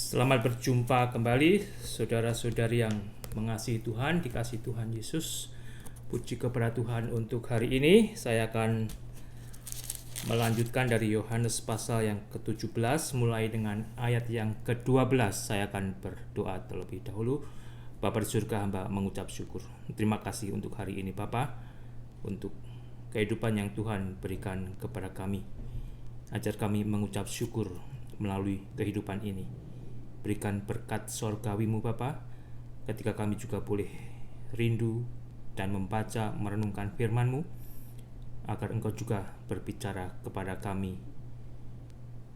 Selamat berjumpa kembali saudara-saudari yang mengasihi Tuhan, dikasihi Tuhan Yesus. Puji kepada Tuhan untuk hari ini. Saya akan melanjutkan dari Yohanes pasal yang ke-17 mulai dengan ayat yang ke-12. Saya akan berdoa terlebih dahulu. Bapa di surga, hamba mengucap syukur. Terima kasih untuk hari ini Bapa, untuk kehidupan yang Tuhan berikan kepada kami. Ajar kami mengucap syukur melalui kehidupan ini. Berikan berkat sorgawi-Mu Bapa, ketika kami juga boleh rindu dan membaca, merenungkan firman-Mu, agar Engkau juga berbicara kepada kami.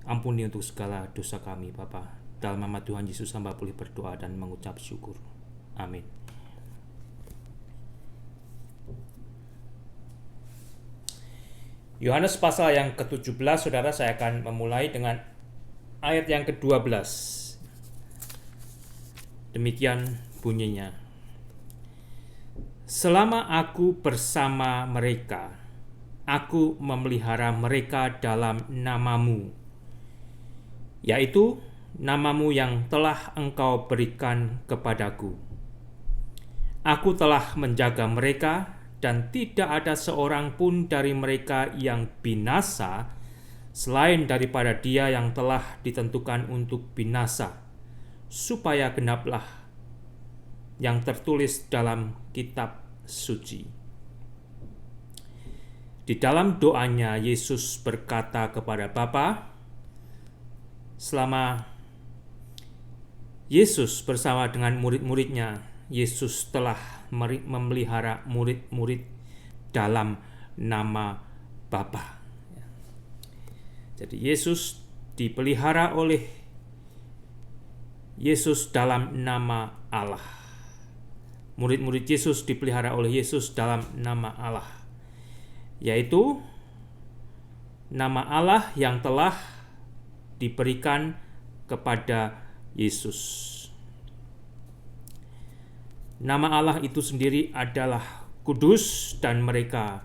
Ampuni untuk segala dosa kami Bapa. Dalam nama Tuhan Yesus hamba boleh berdoa dan mengucap syukur. Amin. Yohanes pasal yang ke-17, saudara, saya akan memulai dengan ayat yang ke-12. Demikian bunyinya. Selama aku bersama mereka, aku memelihara mereka dalam nama-Mu, yaitu nama-Mu yang telah Engkau berikan kepadaku. Aku telah menjaga mereka, dan tidak ada seorang pun dari mereka yang binasa selain daripada dia yang telah ditentukan untuk binasa, supaya genaplah yang tertulis dalam kitab suci. Di dalam doanya Yesus berkata kepada Bapa, selama Yesus bersama dengan murid-muridnya, Yesus telah memelihara murid-murid dalam nama Bapa. Jadi Yesus dipelihara oleh Yesus dalam nama Allah. Murid-murid Yesus dipelihara oleh Yesus dalam nama Allah, yaitu nama Allah yang telah diberikan kepada Yesus. Nama Allah itu sendiri adalah kudus, dan mereka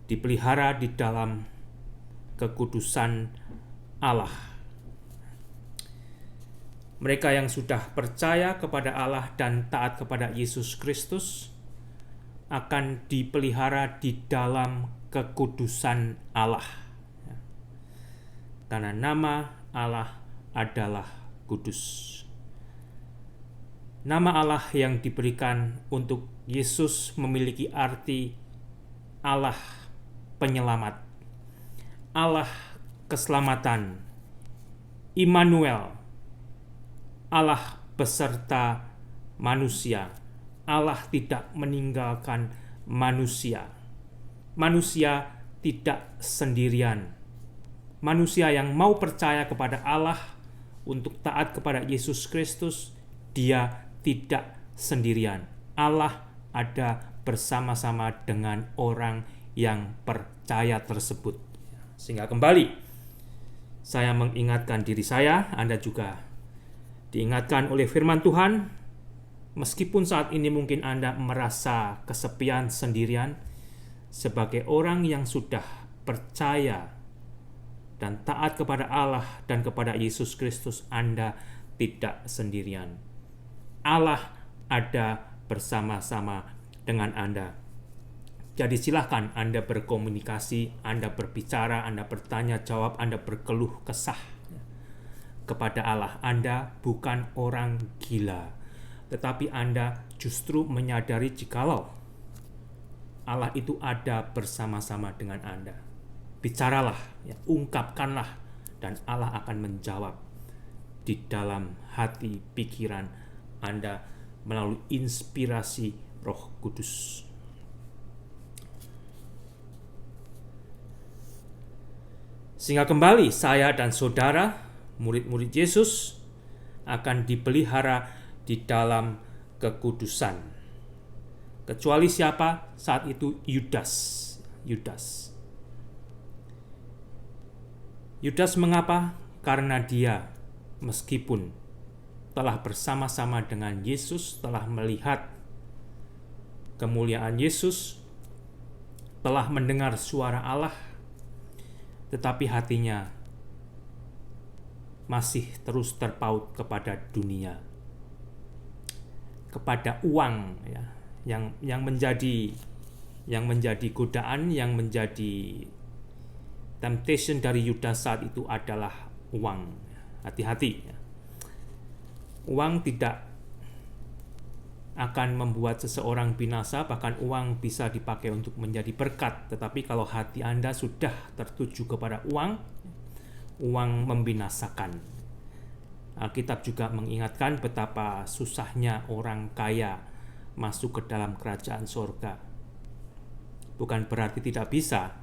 dipelihara di dalam kekudusan Allah. Mereka yang sudah percaya kepada Allah dan taat kepada Yesus Kristus akan dipelihara di dalam kekudusan Allah. Karena nama Allah adalah kudus. Nama Allah yang diberikan untuk Yesus memiliki arti Allah penyelamat, Allah keselamatan, Immanuel, Allah beserta manusia. Allah tidak meninggalkan manusia. Manusia tidak sendirian. Manusia yang mau percaya kepada Allah untuk taat kepada Yesus Kristus, dia tidak sendirian. Allah ada bersama-sama dengan orang yang percaya tersebut. Sehingga kembali saya mengingatkan diri saya, Anda juga diingatkan oleh firman Tuhan, meskipun saat ini mungkin Anda merasa kesepian sendirian, sebagai orang yang sudah percaya dan taat kepada Allah dan kepada Yesus Kristus, Anda tidak sendirian. Allah ada bersama-sama dengan Anda. Jadi silahkan Anda berkomunikasi, Anda berbicara, Anda bertanya jawab, Anda berkeluh kesah kepada Allah. Anda bukan orang gila, tetapi Anda justru menyadari jikalau Allah itu ada bersama-sama dengan Anda. Bicaralah, ungkapkanlah, dan Allah akan menjawab di dalam hati pikiran Anda melalui inspirasi Roh Kudus. Sehingga kembali saya dan saudara, murid-murid Yesus, akan dipelihara di dalam kekudusan. Kecuali siapa? Saat itu Yudas. Yudas mengapa? Karena dia meskipun telah bersama-sama dengan Yesus, telah melihat kemuliaan Yesus, telah mendengar suara Allah, tetapi hatinya masih terus terpaut kepada dunia, kepada uang, ya, yang menjadi godaan, yang menjadi temptation dari Yudas saat itu adalah uang. Hati-hati, ya. Uang tidak akan membuat seseorang binasa, bahkan uang bisa dipakai untuk menjadi berkat. Tetapi kalau hati Anda sudah tertuju kepada uang membinasakan. Alkitab juga mengingatkan betapa susahnya orang kaya masuk ke dalam kerajaan sorga. Bukan berarti tidak bisa,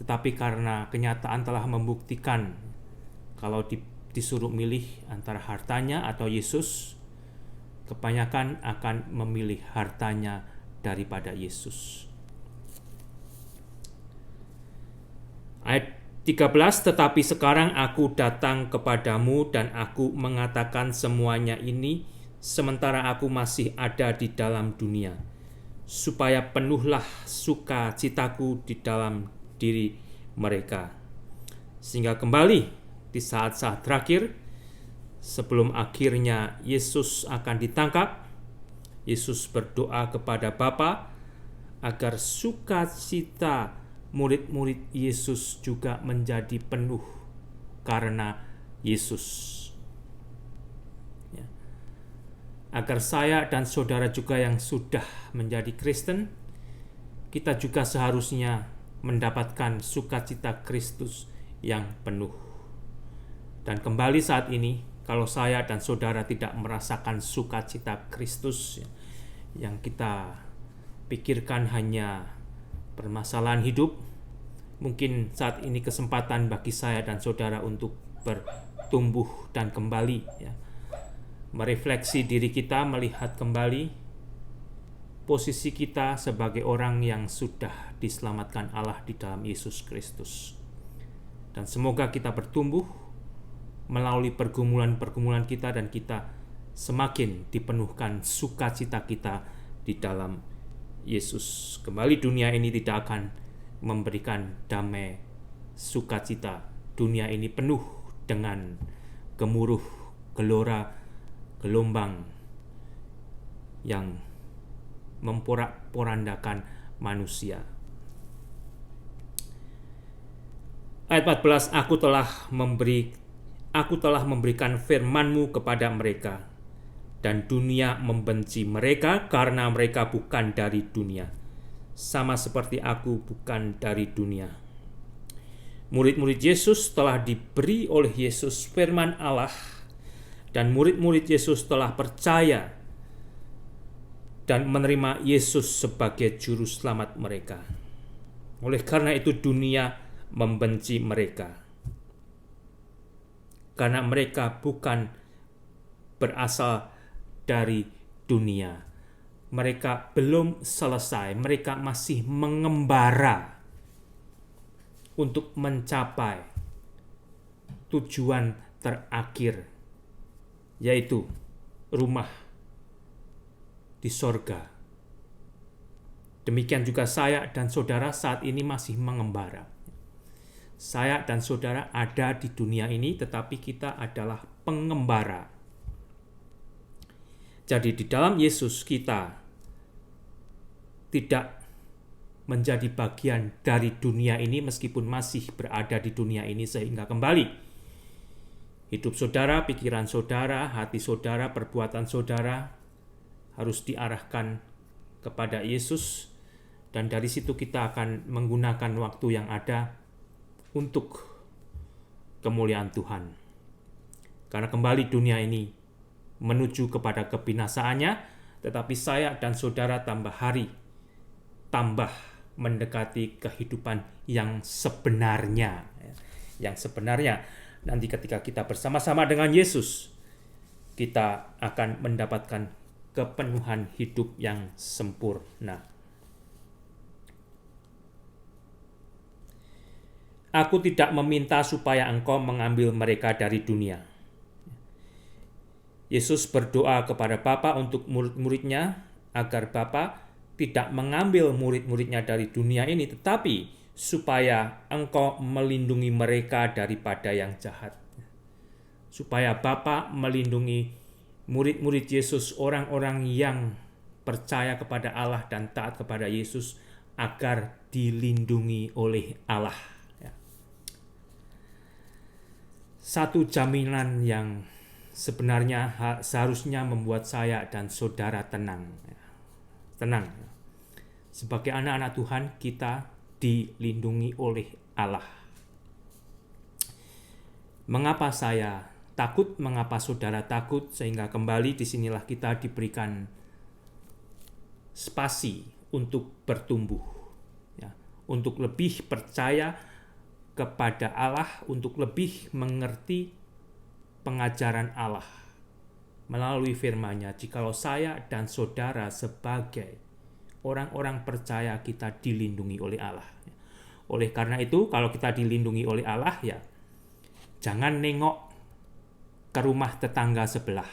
tetapi karena kenyataan telah membuktikan kalau disuruh milih antara hartanya atau Yesus, kebanyakan akan memilih hartanya daripada Yesus. Ayat 13, tetapi sekarang aku datang kepadamu dan aku mengatakan semuanya ini sementara aku masih ada di dalam dunia, supaya penuhlah sukacitaku di dalam diri mereka. Sehingga kembali di saat-saat terakhir, sebelum akhirnya Yesus akan ditangkap, Yesus berdoa kepada Bapa agar sukacita murid-murid Yesus juga menjadi penuh karena Yesus. Ya. Agar saya dan saudara juga yang sudah menjadi Kristen, kita juga seharusnya mendapatkan sukacita Kristus yang penuh. Dan kembali saat ini, kalau saya dan saudara tidak merasakan sukacita Kristus, yang kita pikirkan hanya permasalahan hidup, mungkin saat ini kesempatan bagi saya dan saudara untuk bertumbuh dan kembali, ya, merefleksi diri kita, melihat kembali posisi kita sebagai orang yang sudah diselamatkan Allah di dalam Yesus Kristus. Dan semoga kita bertumbuh melalui pergumulan-pergumulan kita, dan kita semakin dipenuhkan sukacita kita di dalam Yesus. Kembali dunia ini tidak akan memberikan damai sukacita. Dunia ini penuh dengan gemuruh, gelora, gelombang yang memporak-porandakan manusia. Ayat 14, aku telah memberikan firman-Mu kepada mereka, dan dunia membenci mereka karena mereka bukan dari dunia, sama seperti aku bukan dari dunia. Murid-murid Yesus telah diberi oleh Yesus firman Allah, dan murid-murid Yesus telah percaya dan menerima Yesus sebagai juru selamat mereka. Oleh karena itu dunia membenci mereka, karena mereka bukan berasal dari dunia. Mereka belum selesai, mereka masih mengembara untuk mencapai tujuan terakhir, yaitu rumah di sorga. Demikian juga saya dan saudara saat ini masih mengembara. Saya dan saudara ada di dunia ini, tetapi kita adalah pengembara. Jadi di dalam Yesus kita tidak menjadi bagian dari dunia ini meskipun masih berada di dunia ini, sehingga kembali hidup saudara, pikiran saudara, hati saudara, perbuatan saudara harus diarahkan kepada Yesus, dan dari situ kita akan menggunakan waktu yang ada untuk kemuliaan Tuhan. Karena kembali dunia ini menuju kepada kebinasaannya, tetapi saya dan saudara tambah hari, tambah mendekati kehidupan yang sebenarnya. Yang sebenarnya, nanti ketika kita bersama-sama dengan Yesus, kita akan mendapatkan kepenuhan hidup yang sempurna. Aku tidak meminta supaya engkau mengambil mereka dari dunia. Yesus berdoa kepada Bapa untuk murid-muridnya agar Bapa tidak mengambil murid-muridnya dari dunia ini, tetapi supaya engkau melindungi mereka daripada yang jahat. supaya Bapa melindungi murid-murid Yesus, orang-orang yang percaya kepada Allah dan taat kepada Yesus, agar dilindungi oleh Allah. Ya. Satu jaminan yang sebenarnya seharusnya membuat saya dan saudara tenang. Tenang. Sebagai anak-anak Tuhan, kita dilindungi oleh Allah. Mengapa saya takut? Mengapa saudara takut? Sehingga kembali disinilah kita diberikan spasi untuk bertumbuh, ya, untuk lebih percaya kepada Allah, untuk lebih mengerti pengajaran Allah melalui firman-Nya. Jikalau saya dan saudara sebagai orang-orang percaya, kita dilindungi oleh Allah. Oleh karena itu, kalau kita dilindungi oleh Allah, ya jangan nengok ke rumah tetangga sebelah.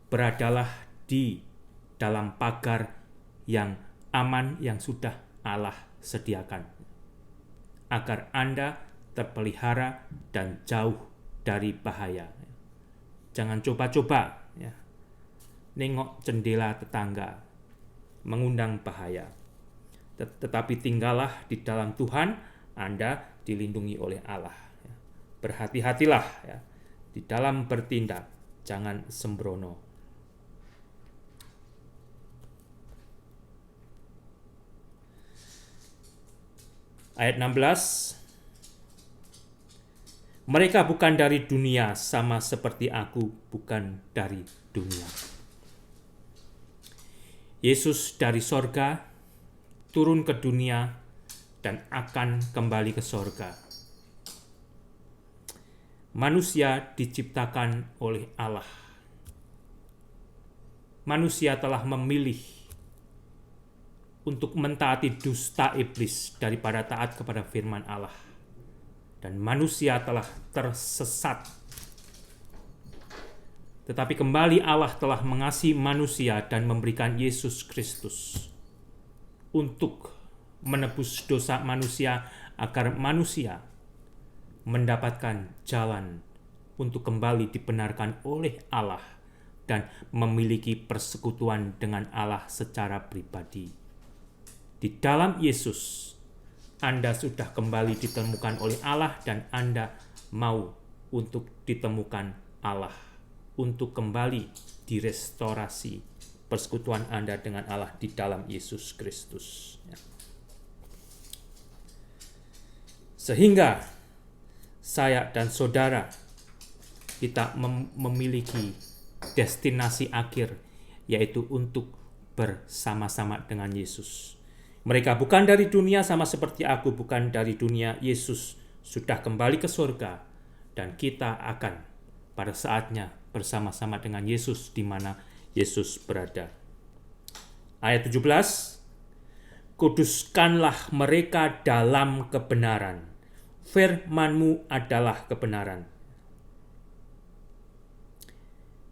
Beradalah di dalam pagar yang aman yang sudah Allah sediakan, agar Anda terpelihara dan jauh dari bahaya. Jangan coba-coba ya, nengok jendela tetangga, mengundang bahaya. Tetapi tinggallah di dalam Tuhan, Anda dilindungi oleh Allah. Berhati-hatilah ya, di dalam bertindak, jangan sembrono. Ayat 16, mereka bukan dari dunia, sama seperti aku bukan dari dunia. Yesus dari sorga turun ke dunia dan akan kembali ke sorga. Manusia diciptakan oleh Allah. Manusia telah memilih untuk mentaati dusta iblis daripada taat kepada firman Allah. Dan manusia telah tersesat. Tetapi kembali Allah telah mengasihi manusia dan memberikan Yesus Kristus untuk menebus dosa manusia, agar manusia mendapatkan jalan untuk kembali dibenarkan oleh Allah dan memiliki persekutuan dengan Allah secara pribadi. Di dalam Yesus, Anda sudah kembali ditemukan oleh Allah, dan Anda mau untuk ditemukan Allah, untuk kembali direstorasi persekutuan Anda dengan Allah di dalam Yesus Kristus. Sehingga saya dan saudara, kita memiliki destinasi akhir, yaitu untuk bersama-sama dengan Yesus. Mereka bukan dari dunia, sama seperti aku bukan dari dunia. Yesus sudah kembali ke surga, dan kita akan pada saatnya bersama-sama dengan Yesus di mana Yesus berada. Ayat 17, kuduskanlah mereka dalam kebenaran. Firman-Mu adalah kebenaran.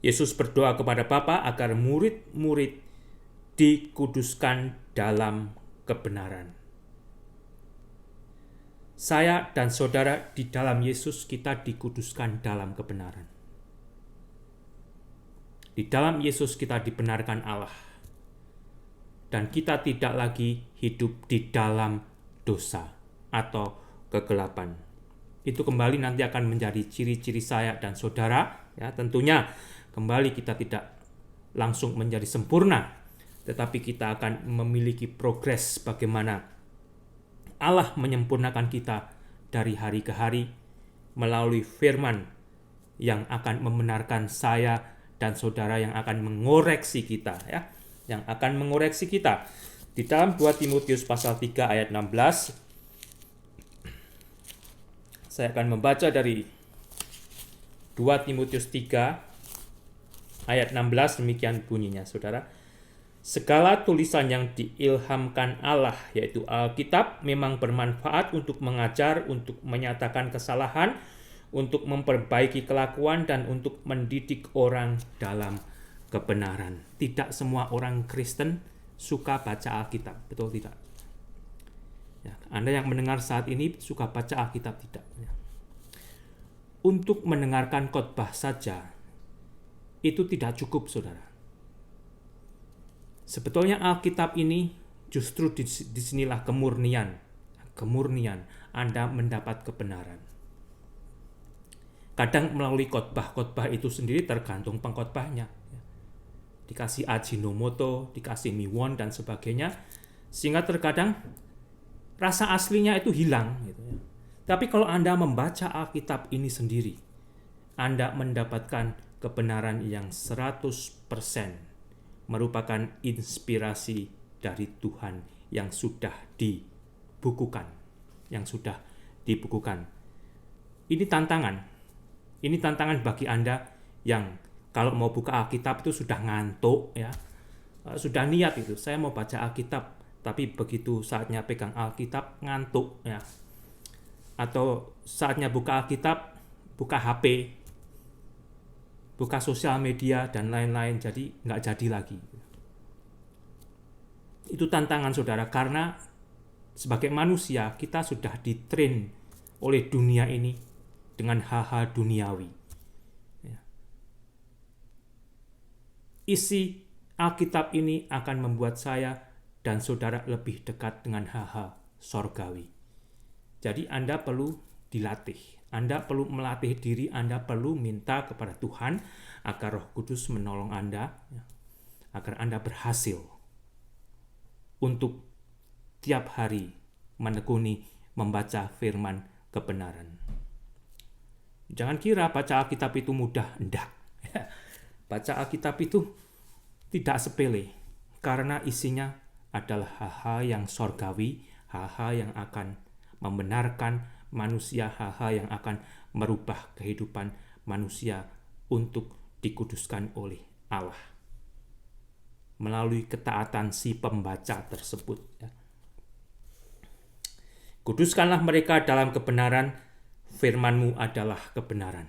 Yesus berdoa kepada Bapa agar murid-murid dikuduskan dalam kebenaran. Saya dan saudara di dalam Yesus, kita dikuduskan dalam kebenaran. Di dalam Yesus kita dibenarkan Allah. Dan kita tidak lagi hidup di dalam dosa atau kegelapan. Itu kembali nanti akan menjadi ciri-ciri saya dan saudara. Ya, tentunya kembali kita tidak langsung menjadi sempurna, tetapi kita akan memiliki progres bagaimana Allah menyempurnakan kita dari hari ke hari melalui firman yang akan membenarkan saya dan saudara, yang akan mengoreksi kita, ya, yang akan mengoreksi kita. Di dalam 2 Timotius pasal 3 ayat 16, saya akan membaca dari 2 Timotius 3 ayat 16, demikian bunyinya, saudara. Segala tulisan yang diilhamkan Allah, yaitu Alkitab, memang bermanfaat untuk mengajar, untuk menyatakan kesalahan, untuk memperbaiki kelakuan, dan untuk mendidik orang dalam kebenaran. Tidak semua orang Kristen suka baca Alkitab, betul tidak? Ya, Anda yang mendengar saat ini suka baca Alkitab tidak? Ya. untuk mendengarkan khotbah saja itu tidak cukup, saudara. Sebetulnya Alkitab ini justru disinilah kemurnian Anda mendapat kebenaran. Kadang melalui khotbah itu sendiri tergantung pengkhotbahnya. Dikasih Ajinomoto, dikasih Miwon dan sebagainya, sehingga terkadang rasa aslinya itu hilang. Tapi kalau Anda membaca Alkitab ini sendiri, Anda mendapatkan kebenaran yang 100% merupakan inspirasi dari Tuhan yang sudah dibukukan. Ini tantangan bagi Anda yang kalau mau buka Alkitab itu sudah ngantuk ya. Sudah niat itu, saya mau baca Alkitab, tapi begitu saatnya pegang Alkitab ngantuk ya. Atau saatnya buka Alkitab, buka HP, buka sosial media dan lain-lain, jadi nggak jadi lagi. Itu tantangan, saudara, karena sebagai manusia kita sudah ditrain oleh dunia ini dengan hal-hal duniawi. Isi Alkitab ini akan membuat saya dan saudara lebih dekat dengan hal-hal sorgawi. Jadi Anda perlu dilatih. Anda perlu melatih diri, Anda perlu minta kepada Tuhan agar Roh Kudus menolong Anda, agar Anda berhasil untuk tiap hari menekuni membaca firman kebenaran. Jangan kira baca Alkitab itu mudah, enggak. Baca Alkitab itu tidak sepele, karena isinya adalah hal-hal yang sorgawi, hal-hal yang akan membenarkan manusia, hal-hal yang akan merubah kehidupan manusia untuk dikuduskan oleh Allah melalui ketaatan si pembaca tersebut. Kuduskanlah mereka dalam kebenaran, firman-Mu adalah kebenaran.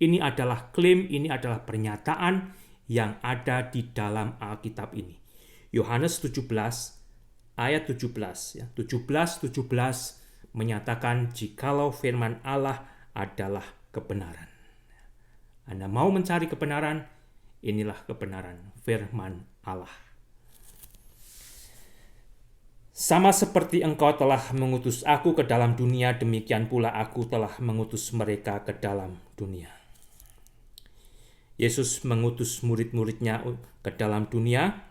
Ini adalah klaim, ini adalah pernyataan yang ada di dalam Alkitab ini. Yohanes 17 ayat 17 ya. 17 menyatakan jikalau firman Allah adalah kebenaran. Anda mau mencari kebenaran, inilah kebenaran firman Allah. Sama seperti Engkau telah mengutus aku ke dalam dunia, demikian pula aku telah mengutus mereka ke dalam dunia. Yesus mengutus murid-muridnya ke dalam dunia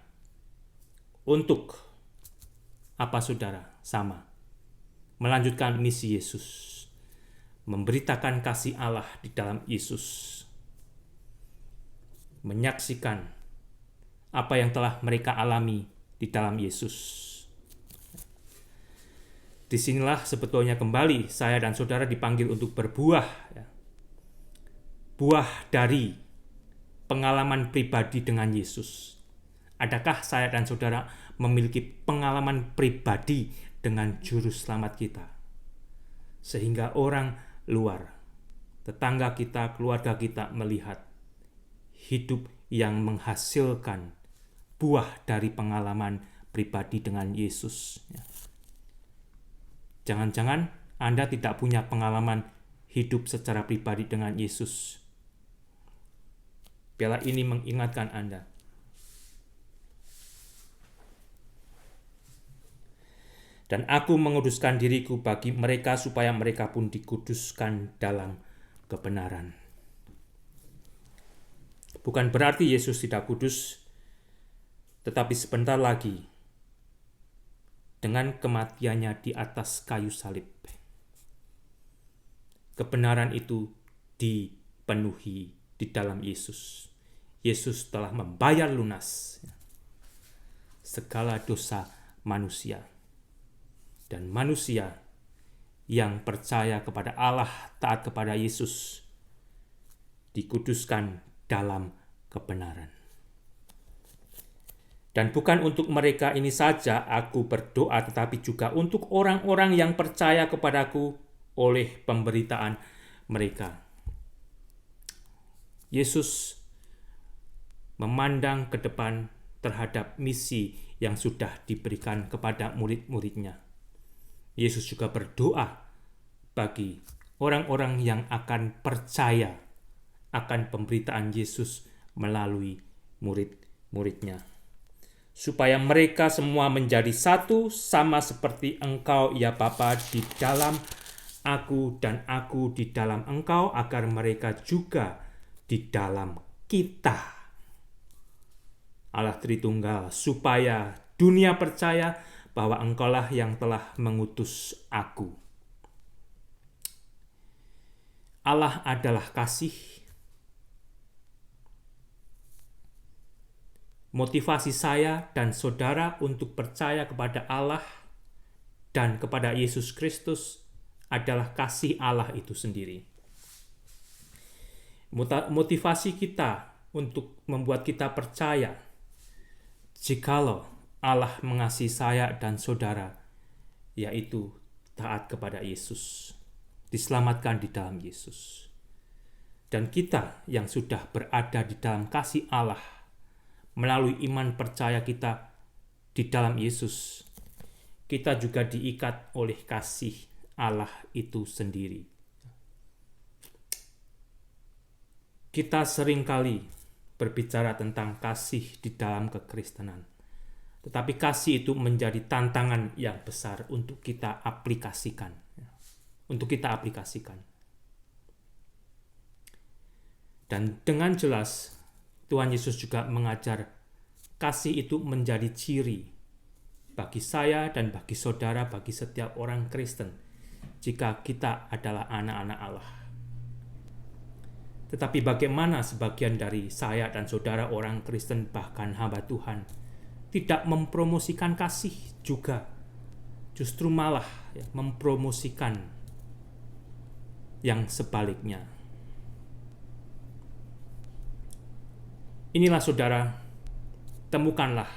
untuk apa, saudara? Sama. Melanjutkan misi Yesus. Memberitakan kasih Allah di dalam Yesus. Menyaksikan apa yang telah mereka alami di dalam Yesus. Disinilah sebetulnya kembali saya dan saudara dipanggil untuk berbuah. Buah dari pengalaman pribadi dengan Yesus. Adakah saya dan saudara memiliki pengalaman pribadi dengan Juru Selamat kita? Sehingga orang luar, tetangga kita, keluarga kita melihat hidup yang menghasilkan buah dari pengalaman pribadi dengan Yesus. Jangan-jangan Anda tidak punya pengalaman hidup secara pribadi dengan Yesus. Piala ini mengingatkan Anda. Dan aku menguduskan diriku bagi mereka supaya mereka pun dikuduskan dalam kebenaran. Bukan berarti Yesus tidak kudus, tetapi sebentar lagi dengan kematiannya di atas kayu salib, kebenaran itu dipenuhi di dalam Yesus. Yesus telah membayar lunas segala dosa manusia. Dan manusia yang percaya kepada Allah, taat kepada Yesus, dikuduskan dalam kebenaran. Dan bukan untuk mereka ini saja aku berdoa, tetapi juga untuk orang-orang yang percaya kepadaku oleh pemberitaan mereka. Yesus memandang ke depan terhadap misi yang sudah diberikan kepada murid-muridnya. Yesus juga berdoa bagi orang-orang yang akan percaya akan pemberitaan Yesus melalui murid-muridnya. Supaya mereka semua menjadi satu, sama seperti Engkau ya Bapa di dalam aku dan aku di dalam Engkau, agar mereka juga di dalam kita. Allah Tritunggal, supaya dunia percaya bahwa Engkaulah yang telah mengutus aku. Allah adalah kasih. Motivasi saya dan saudara untuk percaya kepada Allah dan kepada Yesus Kristus adalah kasih Allah itu sendiri. Motivasi kita untuk membuat kita percaya jikalau Allah mengasihi saya dan saudara, yaitu taat kepada Yesus, diselamatkan di dalam Yesus. Dan kita yang sudah berada di dalam kasih Allah, melalui iman percaya kita di dalam Yesus, kita juga diikat oleh kasih Allah itu sendiri. Kita seringkali berbicara tentang kasih di dalam kekristenan, tetapi kasih itu menjadi tantangan yang besar untuk kita aplikasikan. Dan dengan jelas Tuhan Yesus juga mengajar kasih itu menjadi ciri bagi saya dan bagi saudara, bagi setiap orang Kristen, jika kita adalah anak-anak Allah. Tetapi bagaimana sebagian dari saya dan saudara orang Kristen, bahkan hamba Tuhan, tidak mempromosikan kasih juga, justru malah mempromosikan yang sebaliknya. Inilah saudara, temukanlah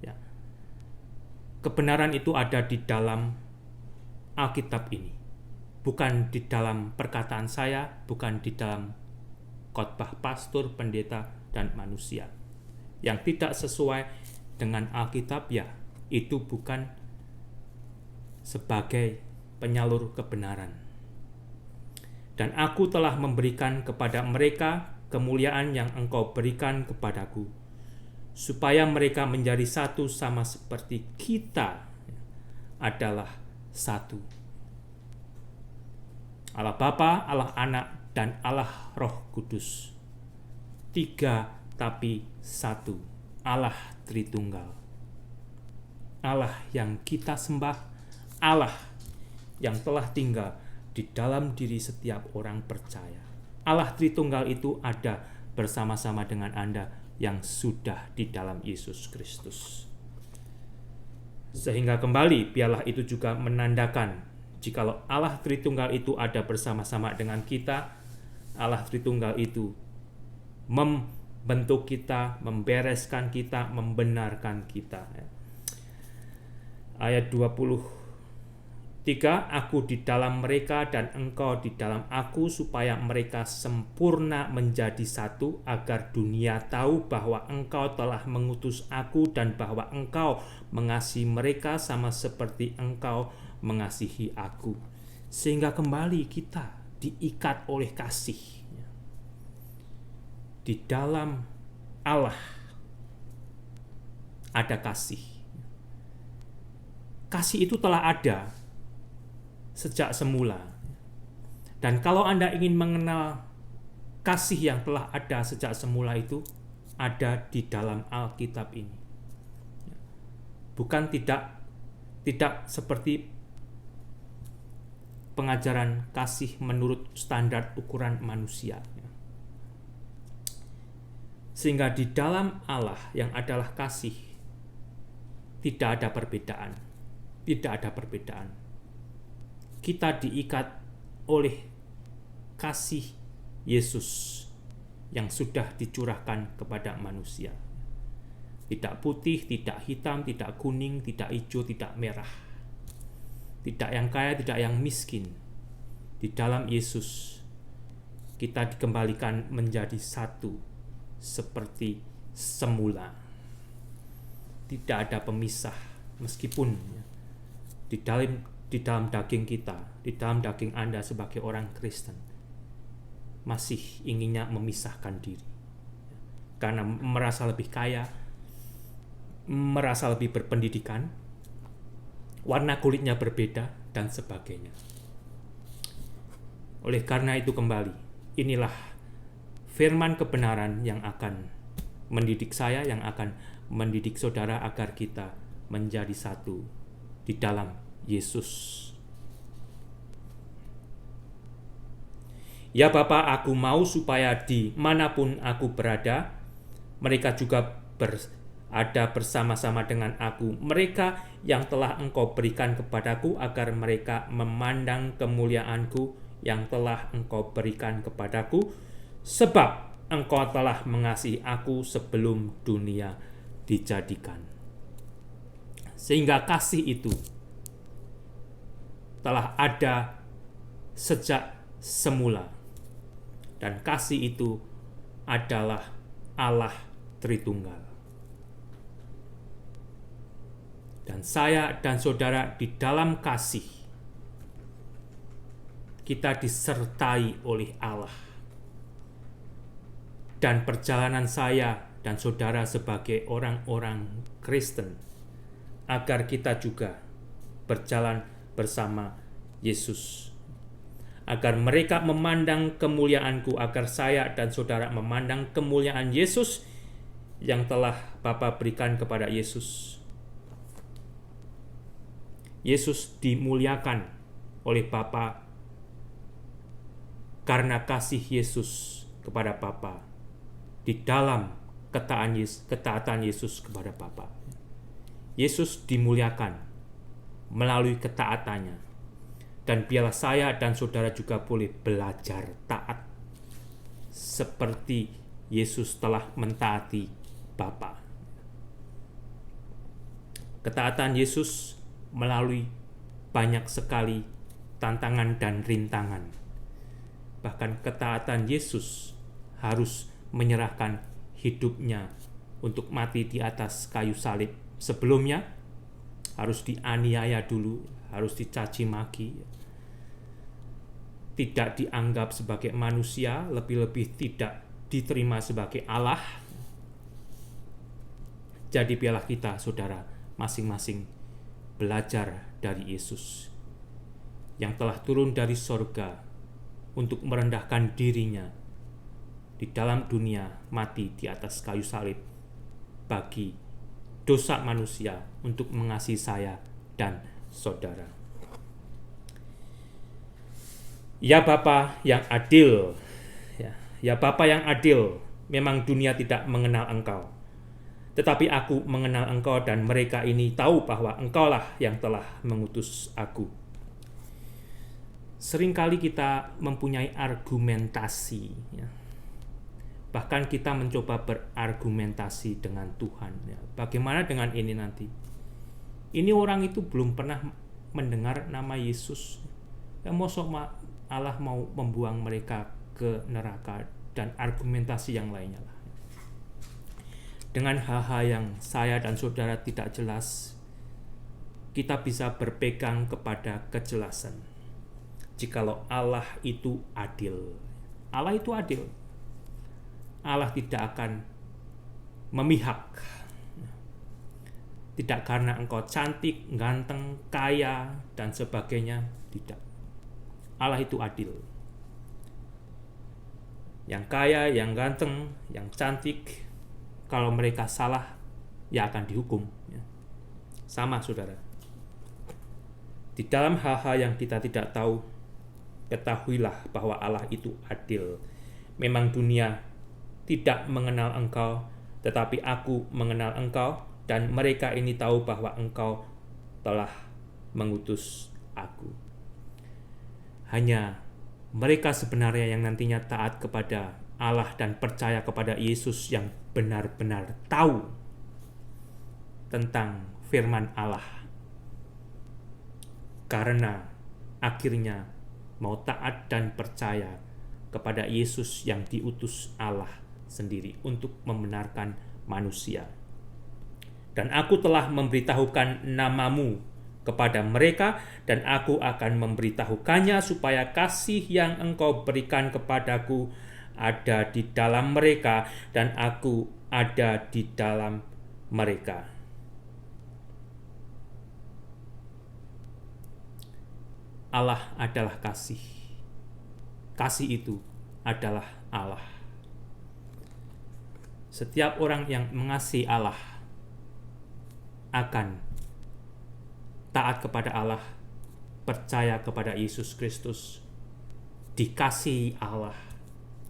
ya, kebenaran itu ada di dalam Alkitab ini, bukan di dalam perkataan saya, bukan di dalam khotbah pastor, pendeta, dan manusia. Yang tidak sesuai dengan Alkitab, ya itu bukan sebagai penyalur kebenaran. Dan aku telah memberikan kepada mereka kemuliaan yang Engkau berikan kepadaku, supaya mereka menjadi satu sama seperti kita adalah satu. Allah Bapa, Allah Anak, dan Allah Roh Kudus. 3 tapi 1. Allah Tritunggal. Allah yang kita sembah, Allah yang telah tinggal di dalam diri setiap orang percaya. Allah Tritunggal itu ada bersama-sama dengan Anda yang sudah di dalam Yesus Kristus. Sehingga kembali biarlah itu juga menandakan jikalau Allah Tritunggal itu ada bersama-sama dengan kita, Allah Tritunggal itu membentuk kita, membereskan kita, membenarkan kita. Ayat 23, aku di dalam mereka dan engkau di dalam aku, supaya mereka sempurna menjadi satu, agar dunia tahu bahwa engkau telah mengutus aku dan bahwa engkau mengasihi mereka sama seperti engkau mengasihi aku. Sehingga kembali kita diikat oleh kasih. Di dalam Allah ada kasih. Kasih itu telah ada sejak semula. Dan kalau Anda ingin mengenal kasih yang telah ada sejak semula, itu ada di dalam Alkitab ini. Bukan tidak seperti pengajaran kasih menurut standar ukuran manusia. Sehingga di dalam Allah yang adalah kasih tidak ada perbedaan. Tidak ada perbedaan. Kita diikat oleh kasih Yesus yang sudah dicurahkan kepada manusia. Tidak putih, tidak hitam, tidak kuning, tidak hijau, tidak merah. Tidak yang kaya, tidak yang miskin. Di dalam Yesus kita dikembalikan menjadi satu seperti semula. Tidak ada pemisah, meskipun di di dalam daging kita, di dalam daging Anda sebagai orang Kristen, masih inginnya memisahkan diri. Karena merasa lebih kaya, merasa lebih berpendidikan, warna kulitnya berbeda, dan sebagainya. Oleh karena itu kembali, inilah firman kebenaran yang akan mendidik saya, yang akan mendidik saudara agar kita menjadi satu di dalam Yesus. Ya Bapa, aku mau supaya dimanapun aku berada, mereka juga ada bersama-sama dengan aku, mereka yang telah Engkau berikan kepadaku, agar mereka memandang kemuliaanku yang telah Engkau berikan kepadaku, sebab Engkau telah mengasihi aku sebelum dunia dijadikan. Sehingga kasih itu telah ada sejak semula, dan kasih itu adalah Allah Tritunggal. Dan saya dan saudara di dalam kasih, kita disertai oleh Allah. Dan perjalanan saya dan saudara sebagai orang-orang Kristen, agar kita juga berjalan bersama Yesus. Agar mereka memandang kemuliaanku, agar saya dan saudara memandang kemuliaan Yesus yang telah Bapa berikan kepada Yesus. Yesus dimuliakan oleh Bapa karena kasih Yesus kepada Bapa di dalam ketaatan Yesus kepada Bapa. Yesus dimuliakan melalui ketaatannya, dan biarlah saya dan saudara juga boleh belajar taat seperti Yesus telah mentaati Bapa. Ketaatan Yesus melalui banyak sekali tantangan dan rintangan. Bahkan ketaatan Yesus harus menyerahkan hidupnya untuk mati di atas kayu salib. Sebelumnya harus dianiaya dulu, harus dicaci maki, tidak dianggap sebagai manusia, lebih-lebih tidak diterima sebagai Allah. Jadi biarlah kita, saudara, masing-masing belajar dari Yesus yang telah turun dari sorga untuk merendahkan dirinya di dalam dunia, mati di atas kayu salib bagi dosa manusia untuk mengasihi saya dan saudara. Ya Bapa yang adil, ya Bapa yang adil, memang dunia tidak mengenal Engkau, tetapi aku mengenal Engkau, dan mereka ini tahu bahwa Engkaulah yang telah mengutus aku. Seringkali kita mempunyai argumentasi, ya. Bahkan kita mencoba berargumentasi dengan Tuhan. Ya. Bagaimana dengan ini nanti? Ini orang itu belum pernah mendengar nama Yesus. Ya, mosok Allah mau membuang mereka ke neraka, dan argumentasi yang lainnya lah. Dengan hal-hal yang saya dan saudara tidak jelas, kita bisa berpegang kepada kejelasan. Jikalau Allah itu adil. Allah itu adil. Allah tidak akan memihak. Tidak karena engkau cantik, ganteng, kaya, dan sebagainya. Tidak. Allah itu adil. Yang kaya, yang ganteng, yang cantik, kalau mereka salah, ya akan dihukum. Sama, saudara. Di dalam hal-hal yang kita tidak tahu, ketahuilah bahwa Allah itu adil. Memang dunia tidak mengenal Engkau, tetapi aku mengenal Engkau, dan mereka ini tahu bahwa Engkau telah mengutus aku. Hanya mereka sebenarnya yang nantinya taat kepada Allah dan percaya kepada Yesus yang benar-benar tahu tentang firman Allah. Karena akhirnya mau taat dan percaya kepada Yesus yang diutus Allah sendiri untuk membenarkan manusia. Dan aku telah memberitahukan namamu kepada mereka, dan aku akan memberitahukannya supaya kasih yang engkau berikan kepadaku ada di dalam mereka, dan aku ada di dalam mereka. Allah adalah kasih. Kasih itu adalah Allah. Setiap orang yang mengasihi Allah akan taat kepada Allah, percaya kepada Yesus Kristus, dikasihi Allah,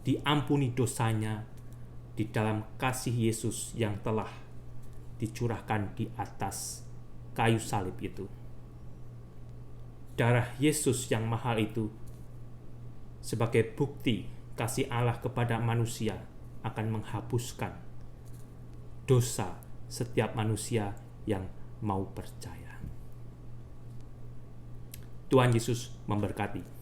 diampuni dosanya di dalam kasih Yesus yang telah dicurahkan di atas kayu salib itu. Darah Yesus yang mahal itu sebagai bukti kasih Allah kepada manusia akan menghapuskan dosa setiap manusia yang mau percaya. Tuhan Yesus memberkati.